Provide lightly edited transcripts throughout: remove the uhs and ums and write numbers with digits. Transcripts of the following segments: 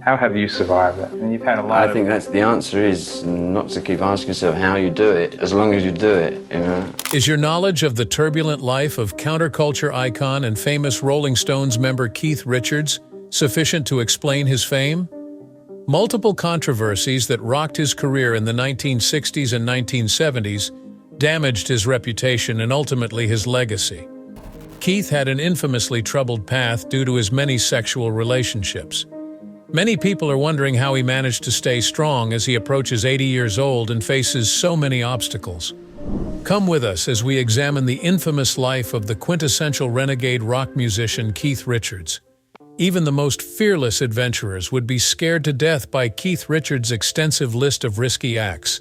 How have you survived it? And you've had a lot I think that's the answer, is not to keep asking yourself how you do it, as long as you do it, you know. Is your knowledge of the turbulent life of counterculture icon and famous Rolling Stones member Keith Richards sufficient to explain his fame? Multiple controversies that rocked his career in the 1960s and 1970s damaged his reputation and ultimately his legacy. Keith had an infamously troubled path due to his many sexual relationships. Many people are wondering how he managed to stay strong as he approaches 80 years old and faces so many obstacles. Come with us as we examine the infamous life of the quintessential renegade rock musician Keith Richards. Even the most fearless adventurers would be scared to death by Keith Richards' extensive list of risky acts.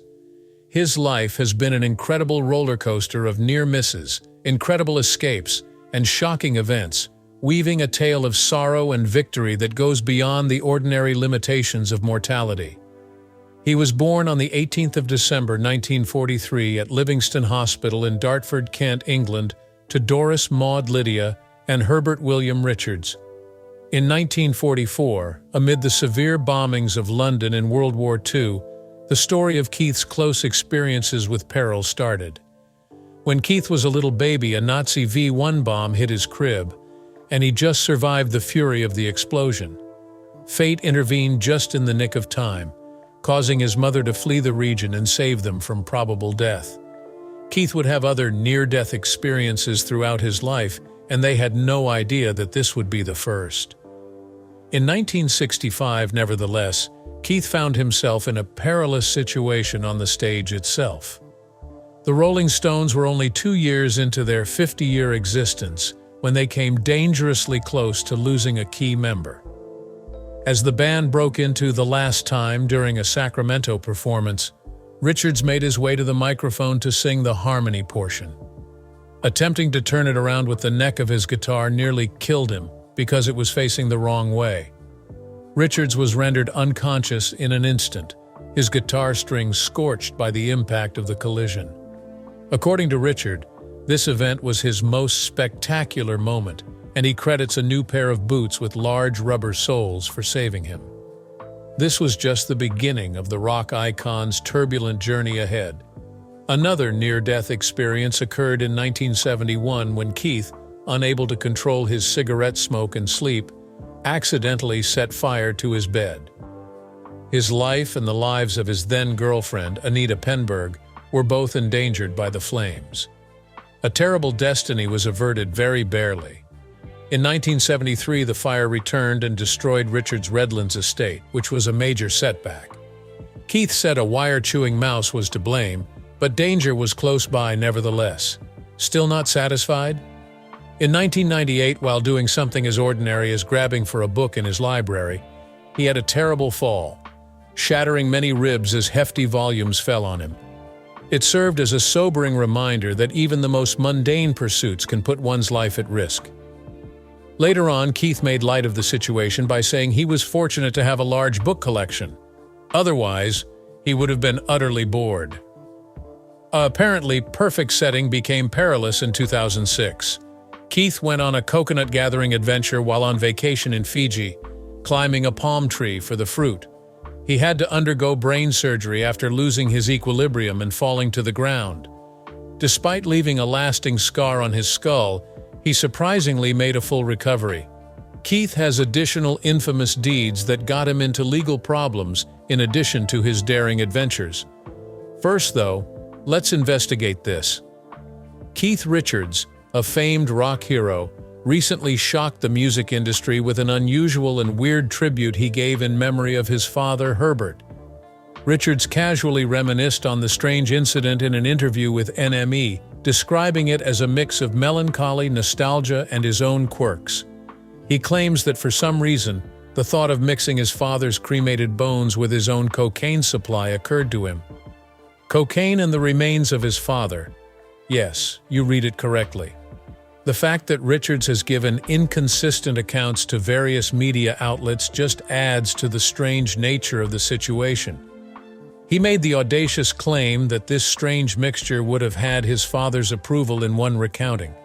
His life has been an incredible roller coaster of near misses, incredible escapes, and shocking events, weaving a tale of sorrow and victory that goes beyond the ordinary limitations of mortality. He was born on the 18th of December 1943 at Livingston Hospital in Dartford, Kent, England, to Doris Maud Lydia and Herbert William Richards. In 1944, amid the severe bombings of London in World War II, the story of Keith's close experiences with peril started. When Keith was a little baby, a Nazi V-1 bomb hit his crib, and he just survived the fury of the explosion. Fate intervened just in the nick of time, causing his mother to flee the region and save them from probable death. Keith would have other near-death experiences throughout his life, and they had no idea that this would be the first. In 1965, nevertheless, Keith found himself in a perilous situation on the stage itself. The Rolling Stones were only 2 years into their 50-year existence when they came dangerously close to losing a key member. As the band broke into The Last Time during a Sacramento performance, Richards made his way to the microphone to sing the harmony portion. Attempting to turn it around with the neck of his guitar nearly killed him because it was facing the wrong way. Richards was rendered unconscious in an instant, his guitar strings scorched by the impact of the collision. According to Richard, this event was his most spectacular moment, and he credits a new pair of boots with large rubber soles for saving him. This was just the beginning of the rock icon's turbulent journey ahead. Another near-death experience occurred in 1971 when Keith, unable to control his cigarette smoke and sleep, accidentally set fire to his bed. His life and the lives of his then-girlfriend, Anita Pallenberg, were both endangered by the flames. A terrible destiny was averted very barely. In 1973, the fire returned and destroyed Richards' Redlands estate, which was a major setback. Keith said a wire-chewing mouse was to blame, but danger was close by nevertheless. Still not satisfied? In 1998, while doing something as ordinary as grabbing for a book in his library, he had a terrible fall, shattering many ribs as hefty volumes fell on him. It served as a sobering reminder that even the most mundane pursuits can put one's life at risk. Later on, Keith made light of the situation by saying he was fortunate to have a large book collection. Otherwise, he would have been utterly bored. A apparently perfect setting became perilous in 2006. Keith went on a coconut gathering adventure while on vacation in Fiji, climbing a palm tree for the fruit. He had to undergo brain surgery after losing his equilibrium and falling to the ground. Despite leaving a lasting scar on his skull, he surprisingly made a full recovery. Keith has additional infamous deeds that got him into legal problems in addition to his daring adventures. First, though, let's investigate this. Keith Richards, a famed rock hero, recently shocked the music industry with an unusual and weird tribute he gave in memory of his father, Herbert. Richards casually reminisced on the strange incident in an interview with NME, describing it as a mix of melancholy, nostalgia, and his own quirks. He claims that for some reason, the thought of mixing his father's cremated bones with his own cocaine supply occurred to him. Cocaine and the remains of his father. Yes, you read it correctly. The fact that Richards has given inconsistent accounts to various media outlets just adds to the strange nature of the situation. He made the audacious claim that this strange mixture would have had his father's approval in one recounting.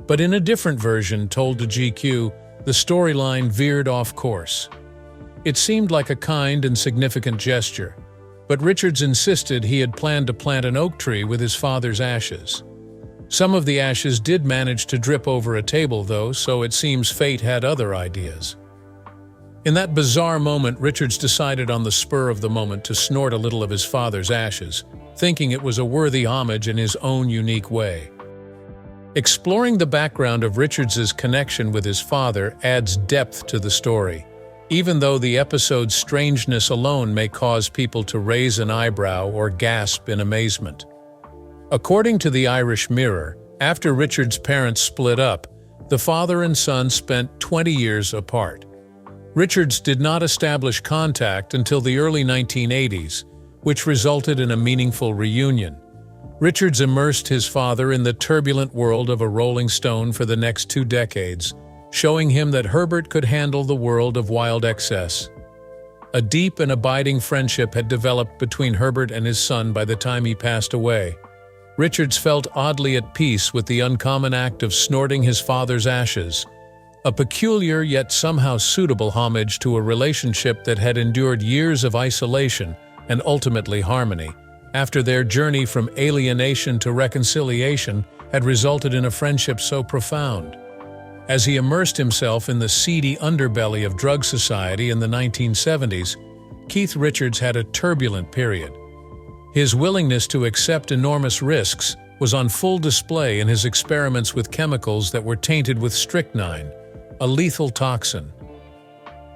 But in a different version told to GQ, the storyline veered off course. It seemed like a kind and significant gesture, but Richards insisted he had planned to plant an oak tree with his father's ashes. Some of the ashes did manage to drip over a table, though, so it seems fate had other ideas. In that bizarre moment, Richards decided on the spur of the moment to snort a little of his father's ashes, thinking it was a worthy homage in his own unique way. Exploring the background of Richards's connection with his father adds depth to the story, even though the episode's strangeness alone may cause people to raise an eyebrow or gasp in amazement. According to the Irish Mirror, after Richards' parents split up, the father and son spent 20 years apart. Richards did not establish contact until the early 1980s, which resulted in a meaningful reunion. Richards immersed his father in the turbulent world of a Rolling Stone for the next 2 decades, showing him that Herbert could handle the world of wild excess. A deep and abiding friendship had developed between Herbert and his son by the time he passed away. Richards felt oddly at peace with the uncommon act of snorting his father's ashes, a peculiar yet somehow suitable homage to a relationship that had endured years of isolation and ultimately harmony, after their journey from alienation to reconciliation had resulted in a friendship so profound. As he immersed himself in the seedy underbelly of drug society in the 1970s, Keith Richards had a turbulent period. His willingness to accept enormous risks was on full display in his experiments with chemicals that were tainted with strychnine, a lethal toxin.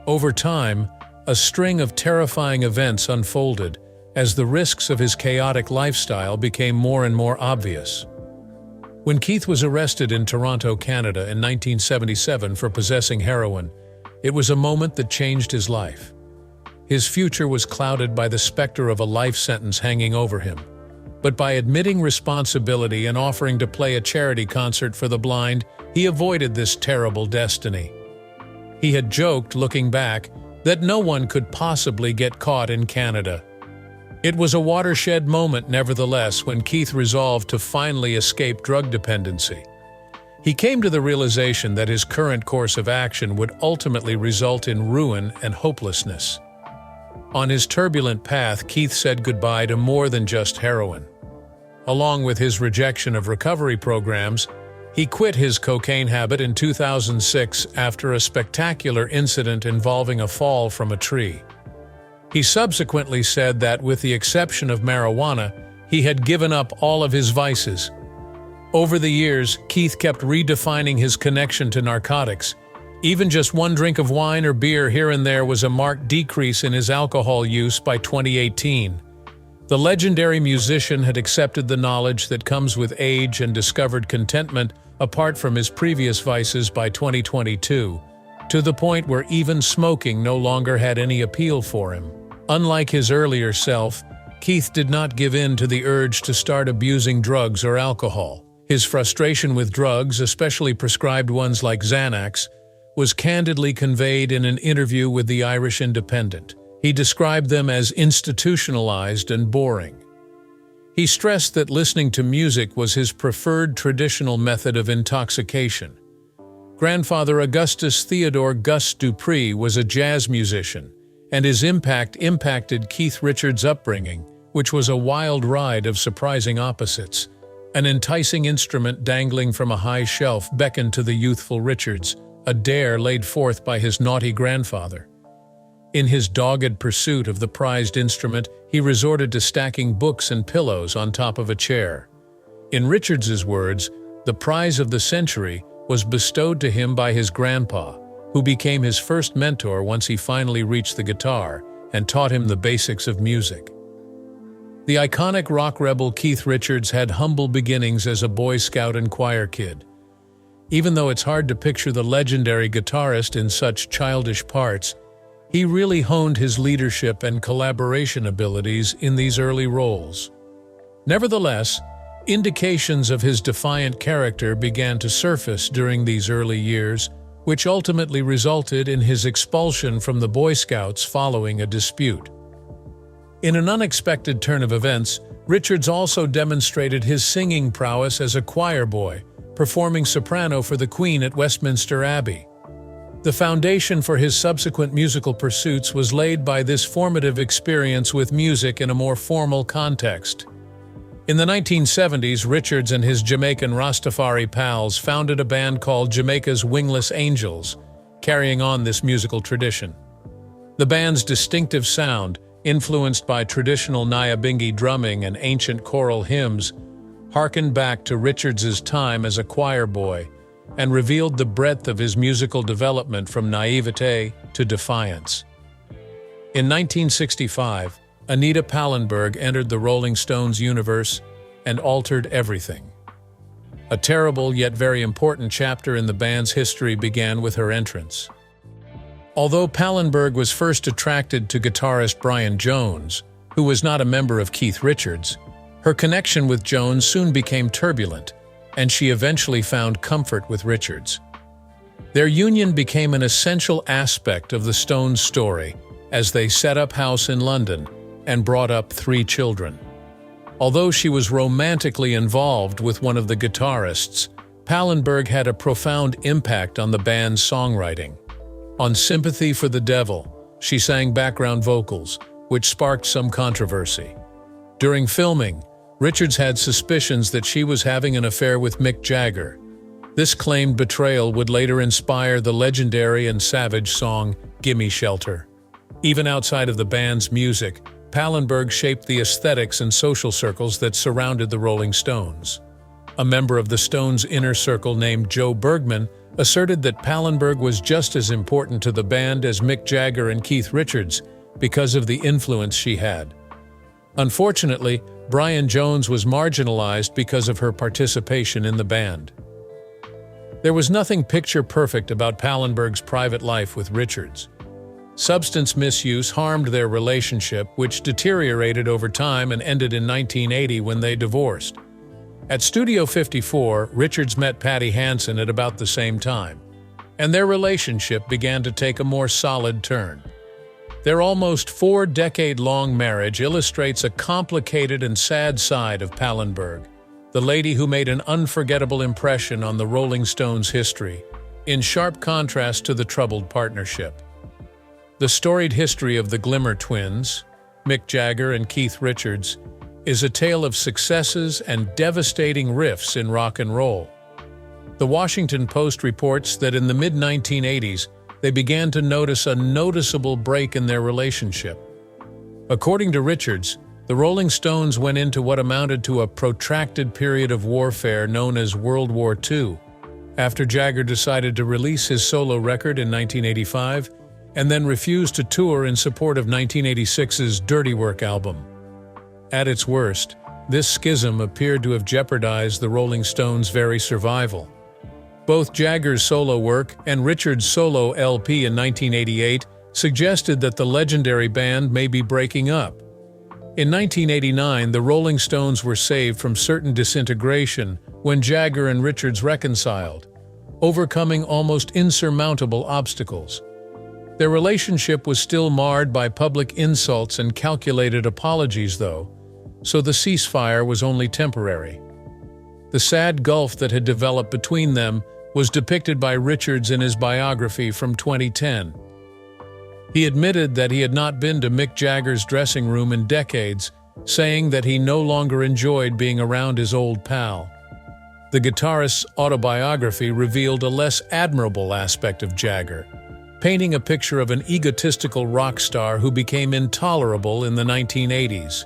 Over time, a string of terrifying events unfolded as the risks of his chaotic lifestyle became more and more obvious. When Keith was arrested in Toronto, Canada in 1977 for possessing heroin, it was a moment that changed his life. His future was clouded by the specter of a life sentence hanging over him. But by admitting responsibility and offering to play a charity concert for the blind, he avoided this terrible destiny. He had joked, looking back, that no one could possibly get caught in Canada. It was a watershed moment, nevertheless, when Keith resolved to finally escape drug dependency. He came to the realization that his current course of action would ultimately result in ruin and hopelessness. On his turbulent path, Keith said goodbye to more than just heroin. Along with his rejection of recovery programs, he quit his cocaine habit in 2006 after a spectacular incident involving a fall from a tree. He subsequently said that, with the exception of marijuana, he had given up all of his vices. Over the years, Keith kept redefining his connection to narcotics. Even just one drink of wine or beer here and there was a marked decrease in his alcohol use by 2018. The legendary musician had accepted the knowledge that comes with age and discovered contentment apart from his previous vices by 2022, to the point where even smoking no longer had any appeal for him. Unlike his earlier self, Keith did not give in to the urge to start abusing drugs or alcohol. His frustration with drugs, especially prescribed ones like Xanax, was candidly conveyed in an interview with the Irish Independent. He described them as institutionalized and boring. He stressed that listening to music was his preferred traditional method of intoxication. Grandfather Augustus Theodore Gus Dupree was a jazz musician, and his impact impacted Keith Richards' upbringing, which was a wild ride of surprising opposites. An enticing instrument dangling from a high shelf beckoned to the youthful Richards, a dare laid forth by his naughty grandfather. In his dogged pursuit of the prized instrument, he resorted to stacking books and pillows on top of a chair. In Richards's words, the prize of the century was bestowed to him by his grandpa, who became his first mentor once he finally reached the guitar and taught him the basics of music. The iconic rock rebel Keith Richards had humble beginnings as a Boy Scout and choir kid. Even though it's hard to picture the legendary guitarist in such childish parts, he really honed his leadership and collaboration abilities in these early roles. Nevertheless, indications of his defiant character began to surface during these early years, which ultimately resulted in his expulsion from the Boy Scouts following a dispute. In an unexpected turn of events, Richards also demonstrated his singing prowess as a choir boy, performing soprano for the Queen at Westminster Abbey. The foundation for his subsequent musical pursuits was laid by this formative experience with music in a more formal context. In the 1970s, Richards and his Jamaican Rastafari pals founded a band called Jamaica's Wingless Angels, carrying on this musical tradition. The band's distinctive sound, influenced by traditional Nyabingi drumming and ancient choral hymns, harkened back to Richards's time as a choir boy and revealed the breadth of his musical development from naivete to defiance. In 1965, Anita Pallenberg entered the Rolling Stones universe and altered everything. A terrible yet very important chapter in the band's history began with her entrance. Although Pallenberg was first attracted to guitarist Brian Jones, who was not a member of Keith Richards, her connection with Jones soon became turbulent, and she eventually found comfort with Richards. Their union became an essential aspect of the Stones' story as they set up house in London and brought up 3 children. Although she was romantically involved with one of the guitarists, Pallenberg had a profound impact on the band's songwriting. On Sympathy for the Devil, she sang background vocals, which sparked some controversy. During filming, Richards had suspicions that she was having an affair with Mick Jagger. This claimed betrayal would later inspire the legendary and savage song, Gimme Shelter. Even outside of the band's music, Pallenberg shaped the aesthetics and social circles that surrounded the Rolling Stones. A member of the Stones' inner circle named Joe Bergman asserted that Pallenberg was just as important to the band as Mick Jagger and Keith Richards because of the influence she had. Unfortunately, Brian Jones was marginalized because of her participation in the band. There was nothing picture-perfect about Pallenberg's private life with Richards. Substance misuse harmed their relationship, which deteriorated over time and ended in 1980 when they divorced. At Studio 54, Richards met Patty Hansen at about the same time, and their relationship began to take a more solid turn. Their almost 4-decade-long marriage illustrates a complicated and sad side of Pallenberg, the lady who made an unforgettable impression on the Rolling Stones' history, in sharp contrast to the troubled partnership. The storied history of the Glimmer Twins, Mick Jagger and Keith Richards, is a tale of successes and devastating rifts in rock and roll. The Washington Post reports that in the mid-1980s, they began to notice a noticeable break in their relationship. According to Richards, the Rolling Stones went into what amounted to a protracted period of warfare known as World War II, after Jagger decided to release his solo record in 1985 and then refused to tour in support of 1986's Dirty Work album. At its worst, this schism appeared to have jeopardized the Rolling Stones' very survival. Both Jagger's solo work and Richards' solo LP in 1988 suggested that the legendary band may be breaking up. In 1989, the Rolling Stones were saved from certain disintegration when Jagger and Richards reconciled, overcoming almost insurmountable obstacles. Their relationship was still marred by public insults and calculated apologies, though, so the ceasefire was only temporary. The sad gulf that had developed between them was depicted by Richards in his biography from 2010. He admitted that he had not been to Mick Jagger's dressing room in decades, saying that he no longer enjoyed being around his old pal. The guitarist's autobiography revealed a less admirable aspect of Jagger, painting a picture of an egotistical rock star who became intolerable in the 1980s.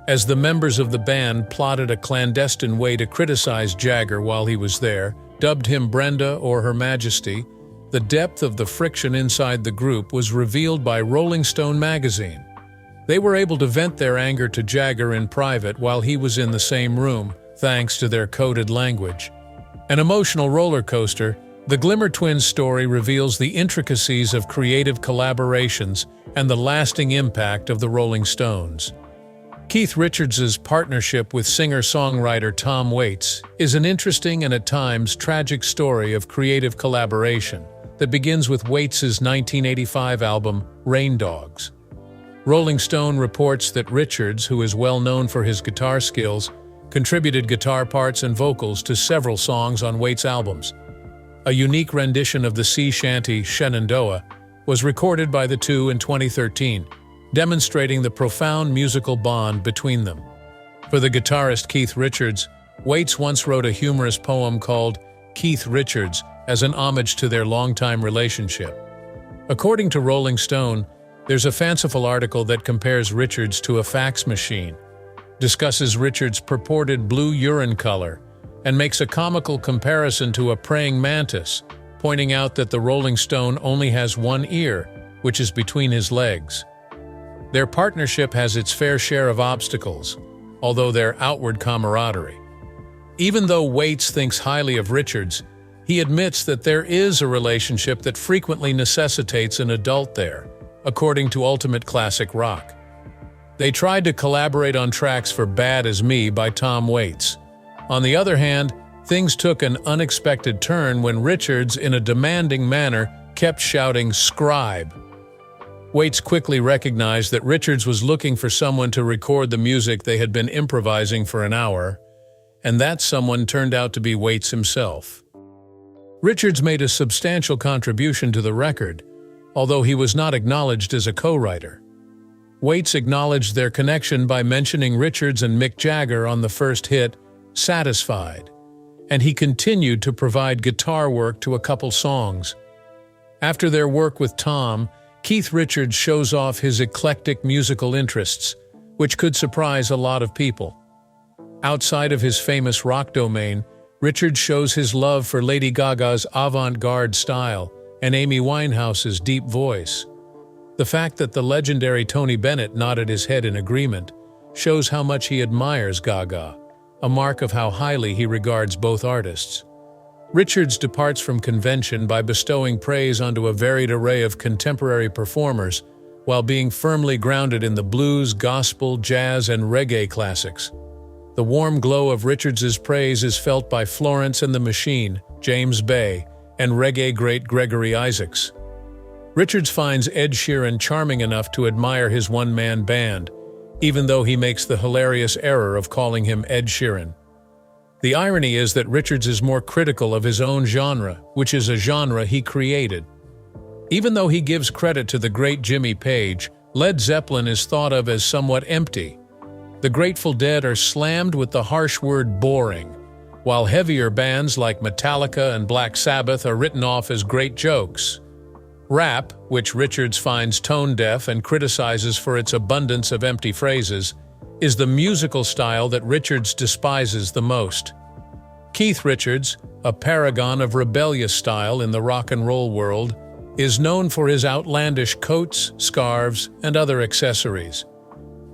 As the members of the band plotted a clandestine way to criticize Jagger while he was there, dubbed him Brenda or Her Majesty, the depth of the friction inside the group was revealed by Rolling Stone magazine. They were able to vent their anger to Jagger in private while he was in the same room, thanks to their coded language. An emotional roller coaster, the Glimmer Twins story reveals the intricacies of creative collaborations and the lasting impact of the Rolling Stones. Keith Richards' partnership with singer-songwriter Tom Waits is an interesting and at times tragic story of creative collaboration that begins with Waits' 1985 album, Rain Dogs. Rolling Stone reports that Richards, who is well known for his guitar skills, contributed guitar parts and vocals to several songs on Waits' albums. A unique rendition of the sea shanty Shenandoah was recorded by the two in 2013, demonstrating the profound musical bond between them. For the guitarist Keith Richards, Waits once wrote a humorous poem called Keith Richards as an homage to their longtime relationship. According to Rolling Stone, there's a fanciful article that compares Richards to a fax machine, discusses Richards' purported blue urine color, and makes a comical comparison to a praying mantis, pointing out that the Rolling Stone only has one ear, which is between his legs. Their partnership has its fair share of obstacles, although their outward camaraderie. Even though Waits thinks highly of Richards, he admits that there is a relationship that frequently necessitates an adult there, according to Ultimate Classic Rock. They tried to collaborate on tracks for Bad As Me by Tom Waits. On the other hand, things took an unexpected turn when Richards, in a demanding manner, kept shouting, "Scribe." Waits quickly recognized that Richards was looking for someone to record the music they had been improvising for an hour, and that someone turned out to be Waits himself. Richards made a substantial contribution to the record, although he was not acknowledged as a co-writer. Waits acknowledged their connection by mentioning Richards and Mick Jagger on the first hit, Satisfied, and he continued to provide guitar work to a couple songs. After their work with Tom, Keith Richards shows off his eclectic musical interests, which could surprise a lot of people. Outside of his famous rock domain, Richards shows his love for Lady Gaga's avant-garde style and Amy Winehouse's deep voice. The fact that the legendary Tony Bennett nodded his head in agreement shows how much he admires Gaga, a mark of how highly he regards both artists. Richards departs from convention by bestowing praise onto a varied array of contemporary performers while being firmly grounded in the blues, gospel, jazz, and reggae classics. The warm glow of Richards's praise is felt by Florence and the Machine, James Bay, and reggae great Gregory Isaacs. Richards finds Ed Sheeran charming enough to admire his one-man band, even though he makes the hilarious error of calling him Ed Sheeran. The irony is that Richards is more critical of his own genre, which is a genre he created. Even though he gives credit to the great Jimmy Page, Led Zeppelin is thought of as somewhat empty. The Grateful Dead are slammed with the harsh word boring, while heavier bands like Metallica and Black Sabbath are written off as great jokes. Rap, which Richards finds tone-deaf and criticizes for its abundance of empty phrases, is the musical style that Richards despises the most. Keith Richards, a paragon of rebellious style in the rock and roll world, is known for his outlandish coats, scarves, and other accessories.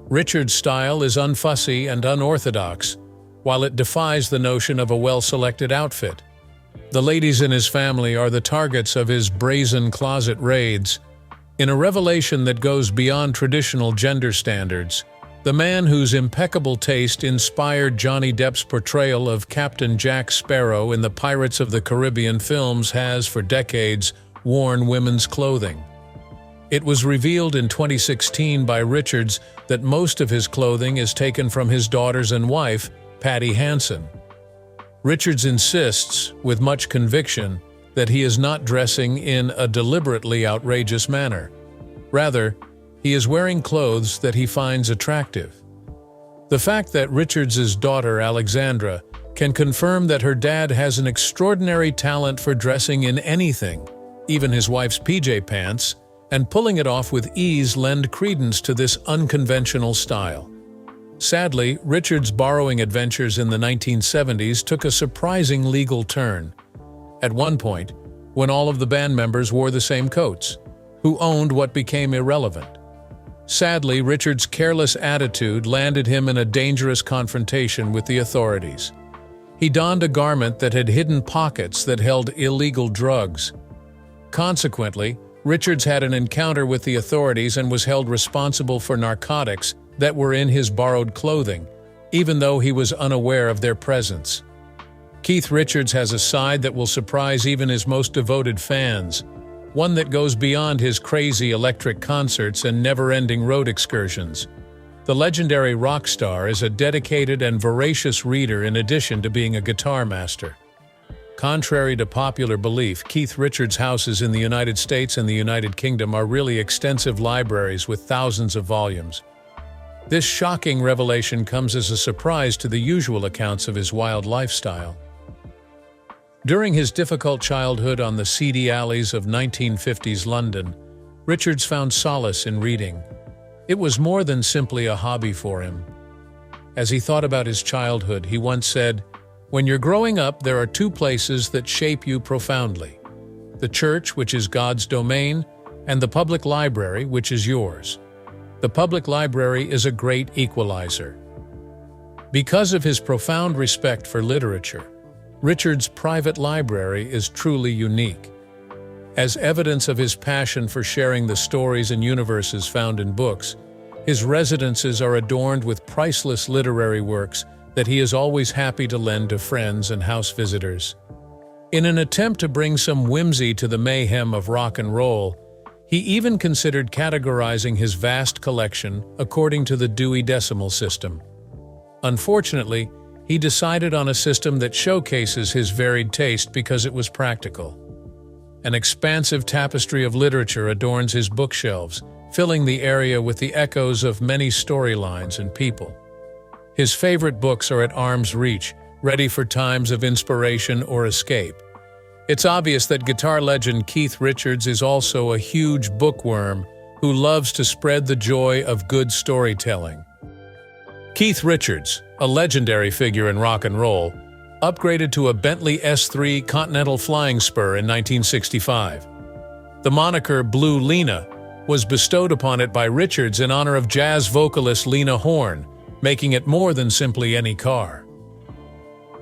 Richards' style is unfussy and unorthodox, while it defies the notion of a well-selected outfit. The ladies in his family are the targets of his brazen closet raids. In a revelation that goes beyond traditional gender standards, the man whose impeccable taste inspired Johnny Depp's portrayal of Captain Jack Sparrow in the Pirates of the Caribbean films has, for decades, worn women's clothing. It was revealed in 2016 by Richards that most of his clothing is taken from his daughters and wife, Patty Hansen. Richards insists, with much conviction, that he is not dressing in a deliberately outrageous manner. Rather, he is wearing clothes that he finds attractive. The fact that Richards's daughter, Alexandra, can confirm that her dad has an extraordinary talent for dressing in anything, even his wife's PJ pants, and pulling it off with ease lend credence to this unconventional style. Sadly, Richards' borrowing adventures in the 1970s took a surprising legal turn. At one point, when all of the band members wore the same coats, who owned what became irrelevant. Sadly, Richards' careless attitude landed him in a dangerous confrontation with the authorities. He donned a garment that had hidden pockets that held illegal drugs. Consequently, Richards had an encounter with the authorities and was held responsible for narcotics that were in his borrowed clothing, even though he was unaware of their presence. Keith Richards has a side that will surprise even his most devoted fans, one that goes beyond his crazy electric concerts and never-ending road excursions. The legendary rock star is a dedicated and voracious reader in addition to being a guitar master. Contrary to popular belief, Keith Richards' houses in the United States and the United Kingdom are really extensive libraries with thousands of volumes. This shocking revelation comes as a surprise to the usual accounts of his wild lifestyle. During his difficult childhood on the seedy alleys of 1950s London, Richards found solace in reading. It was more than simply a hobby for him. As he thought about his childhood, he once said, "When you're growing up, there are two places that shape you profoundly: the church, which is God's domain, and the public library, which is yours. The public library is a great equalizer." Because of his profound respect for literature, Richards' private library is truly unique. As evidence of his passion for sharing the stories and universes found in books, his residences are adorned with priceless literary works that he is always happy to lend to friends and house visitors. In an attempt to bring some whimsy to the mayhem of rock and roll, he even considered categorizing his vast collection according to the Dewey Decimal System. Unfortunately, he decided on a system that showcases his varied taste because it was practical. An expansive tapestry of literature adorns his bookshelves, filling the area with the echoes of many storylines and people. His favorite books are at arm's reach, ready for times of inspiration or escape. It's obvious that guitar legend Keith Richards is also a huge bookworm who loves to spread the joy of good storytelling. Keith Richards, a legendary figure in rock and roll, upgraded to a Bentley S3 Continental flying spur in 1965. The moniker Blue Lena was bestowed upon it by Richards in honor of jazz vocalist Lena Horne, making it more than simply any car.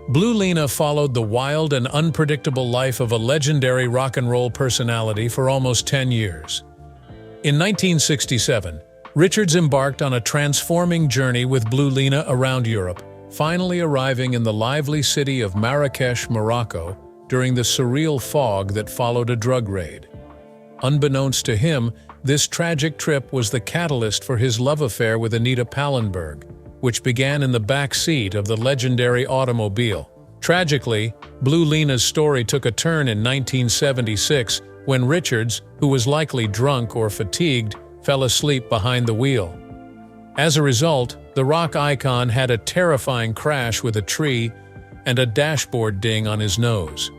Blue Lena followed the wild and unpredictable life of a legendary rock and roll personality for almost 10 years. In 1967, Richards embarked on a transforming journey with Blue Lena around Europe, finally arriving in the lively city of Marrakesh, Morocco, during the surreal fog that followed a drug raid. Unbeknownst to him, this tragic trip was the catalyst for his love affair with Anita Pallenberg, which began in the back seat of the legendary automobile. Tragically, Blue Lena's story took a turn in 1976 when Richards, who was likely drunk or fatigued, fell asleep behind the wheel. As a result, the rock icon had a terrifying crash with a tree and a dashboard ding on his nose.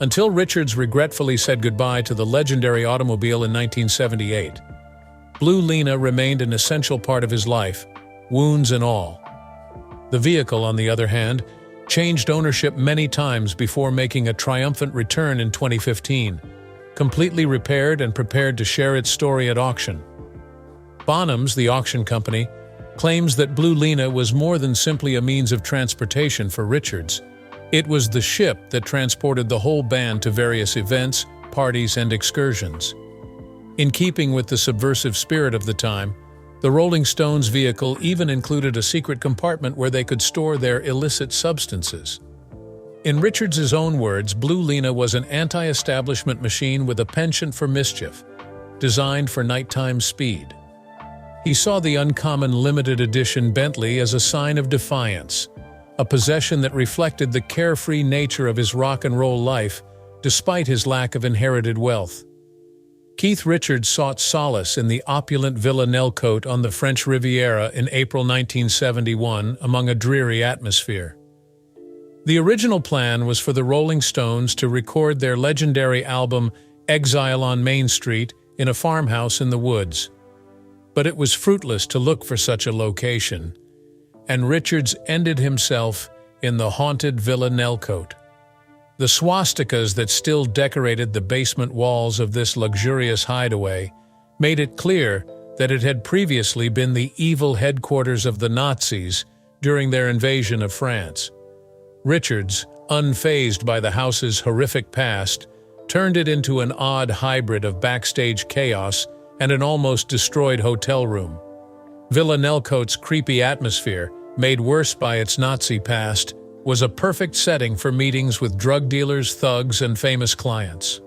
Until Richards regretfully said goodbye to the legendary automobile in 1978, Blue Lena remained an essential part of his life, wounds and all. The vehicle, on the other hand, changed ownership many times before making a triumphant return in 2015, completely repaired and prepared to share its story at auction. Bonhams, the auction company, claims that Blue Lena was more than simply a means of transportation for Richards. It was the ship that transported the whole band to various events, parties, and excursions. In keeping with the subversive spirit of the time, the Rolling Stones vehicle even included a secret compartment where they could store their illicit substances. In Richards' own words, Blue Lena was an anti-establishment machine with a penchant for mischief, designed for nighttime speed. He saw the uncommon limited edition Bentley as a sign of defiance, a possession that reflected the carefree nature of his rock and roll life, despite his lack of inherited wealth. Keith Richards sought solace in the opulent Villa Nelcote on the French Riviera in April 1971 among a dreary atmosphere. The original plan was for the Rolling Stones to record their legendary album Exile on Main Street in a farmhouse in the woods. But it was fruitless to look for such a location, and Richards ended himself in the haunted Villa Nelcote. The swastikas that still decorated the basement walls of this luxurious hideaway made it clear that it had previously been the evil headquarters of the Nazis during their invasion of France. Richards, unfazed by the house's horrific past, turned it into an odd hybrid of backstage chaos and an almost destroyed hotel room. Villa Nelcote's creepy atmosphere, made worse by its Nazi past, was a perfect setting for meetings with drug dealers, thugs, and famous clients.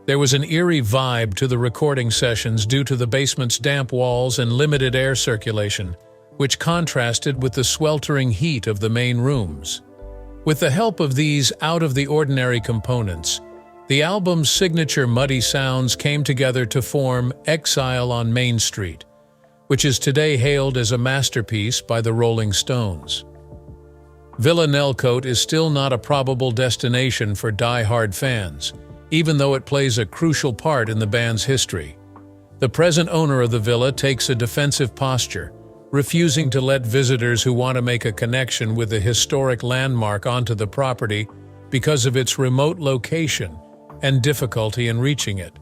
There was an eerie vibe to the recording sessions due to the basement's damp walls and limited air circulation, which contrasted with the sweltering heat of the main rooms. With the help of these out-of-the-ordinary components, the album's signature muddy sounds came together to form Exile on Main Street, which is today hailed as a masterpiece by the Rolling Stones. Villa Nelcote is still not a probable destination for die-hard fans, even though it plays a crucial part in the band's history. The present owner of the villa takes a defensive posture, refusing to let visitors who want to make a connection with the historic landmark onto the property because of its remote location and difficulty in reaching it.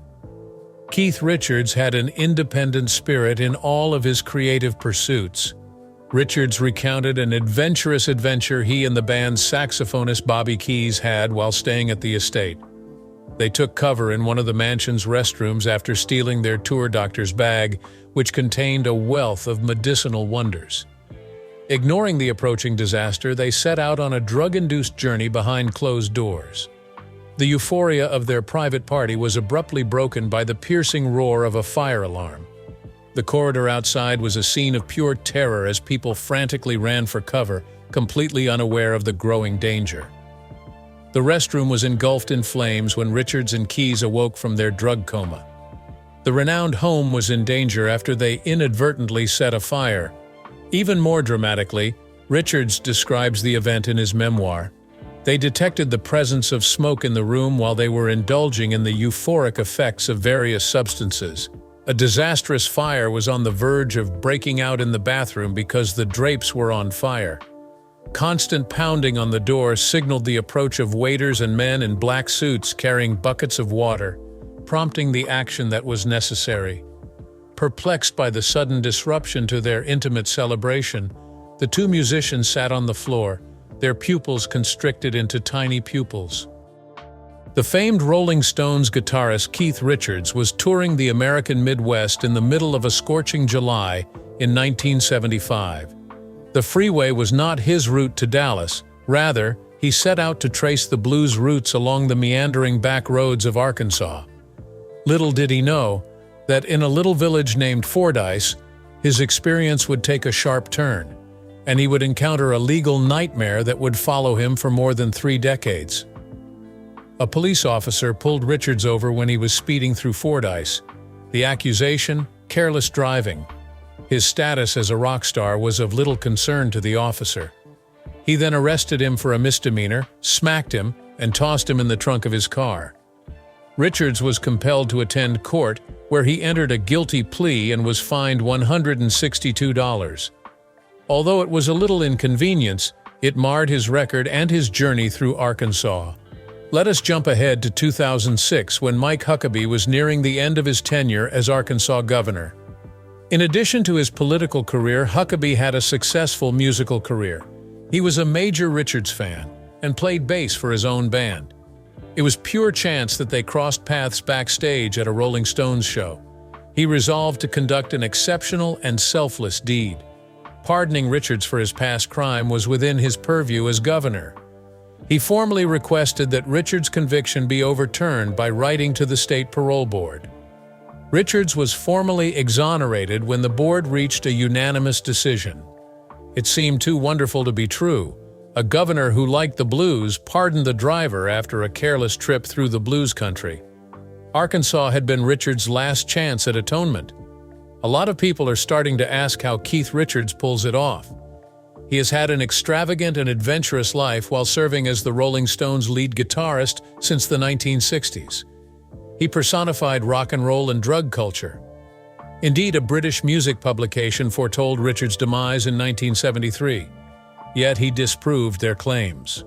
Keith Richards had an independent spirit in all of his creative pursuits. Richards recounted an adventurous adventure he and the band's saxophonist Bobby Keys had while staying at the estate. They took cover in one of the mansion's restrooms after stealing their tour doctor's bag, which contained a wealth of medicinal wonders. Ignoring the approaching disaster, they set out on a drug-induced journey behind closed doors. The euphoria of their private party was abruptly broken by the piercing roar of a fire alarm. The corridor outside was a scene of pure terror as people frantically ran for cover, completely unaware of the growing danger. The restroom was engulfed in flames when Richards and Keys awoke from their drug coma. The renowned home was in danger after they inadvertently set a fire. Even more dramatically, Richards describes the event in his memoir. They detected the presence of smoke in the room while they were indulging in the euphoric effects of various substances. A disastrous fire was on the verge of breaking out in the bathroom because the drapes were on fire. Constant pounding on the door signaled the approach of waiters and men in black suits carrying buckets of water, prompting the action that was necessary. Perplexed by the sudden disruption to their intimate celebration, the two musicians sat on the floor, their pupils constricted into tiny pupils. The famed Rolling Stones guitarist Keith Richards was touring the American Midwest in the middle of a scorching July in 1975. The freeway was not his route to Dallas. Rather, he set out to trace the blues roots along the meandering back roads of Arkansas. Little did he know that in a little village named Fordyce, his experience would take a sharp turn, and he would encounter a legal nightmare that would follow him for more than 3 decades. A police officer pulled Richards over when he was speeding through Fordyce. The accusation? Careless driving. His status as a rock star was of little concern to the officer. He then arrested him for a misdemeanor, smacked him, and tossed him in the trunk of his car. Richards was compelled to attend court, where he entered a guilty plea and was fined $162. Although it was a little inconvenience, it marred his record and his journey through Arkansas. Let us jump ahead to 2006 when Mike Huckabee was nearing the end of his tenure as Arkansas governor. In addition to his political career, Huckabee had a successful musical career. He was a major Richards fan and played bass for his own band. It was pure chance that they crossed paths backstage at a Rolling Stones show. He resolved to conduct an exceptional and selfless deed. Pardoning Richards for his past crime was within his purview as governor. He formally requested that Richards' conviction be overturned by writing to the state parole board. Richards was formally exonerated when the board reached a unanimous decision. It seemed too wonderful to be true. A governor who liked the blues pardoned the driver after a careless trip through the blues country. Arkansas had been Richards' last chance at atonement. A lot of people are starting to ask how Keith Richards pulls it off. He has had an extravagant and adventurous life while serving as the Rolling Stones' lead guitarist since the 1960s. He personified rock and roll and drug culture. Indeed, a British music publication foretold Richards' demise in 1973, yet he disproved their claims.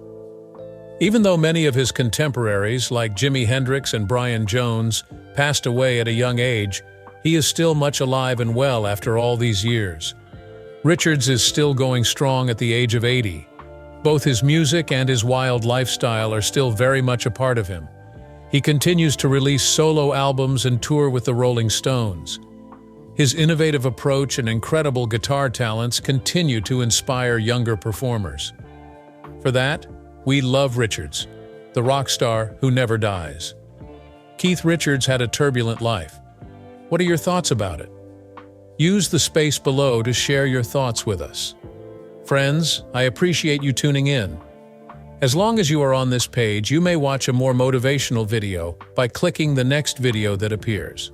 Even though many of his contemporaries, like Jimi Hendrix and Brian Jones, passed away at a young age, he is still much alive and well after all these years. Richards is still going strong at the age of 80. Both his music and his wild lifestyle are still very much a part of him. He continues to release solo albums and tour with the Rolling Stones. His innovative approach and incredible guitar talents continue to inspire younger performers. For that, we love Richards, the rock star who never dies. Keith Richards had a turbulent life. What are your thoughts about it? Use the space below to share your thoughts with us. Friends, I appreciate you tuning in. As long as you are on this page, you may watch a more motivational video by clicking the next video that appears.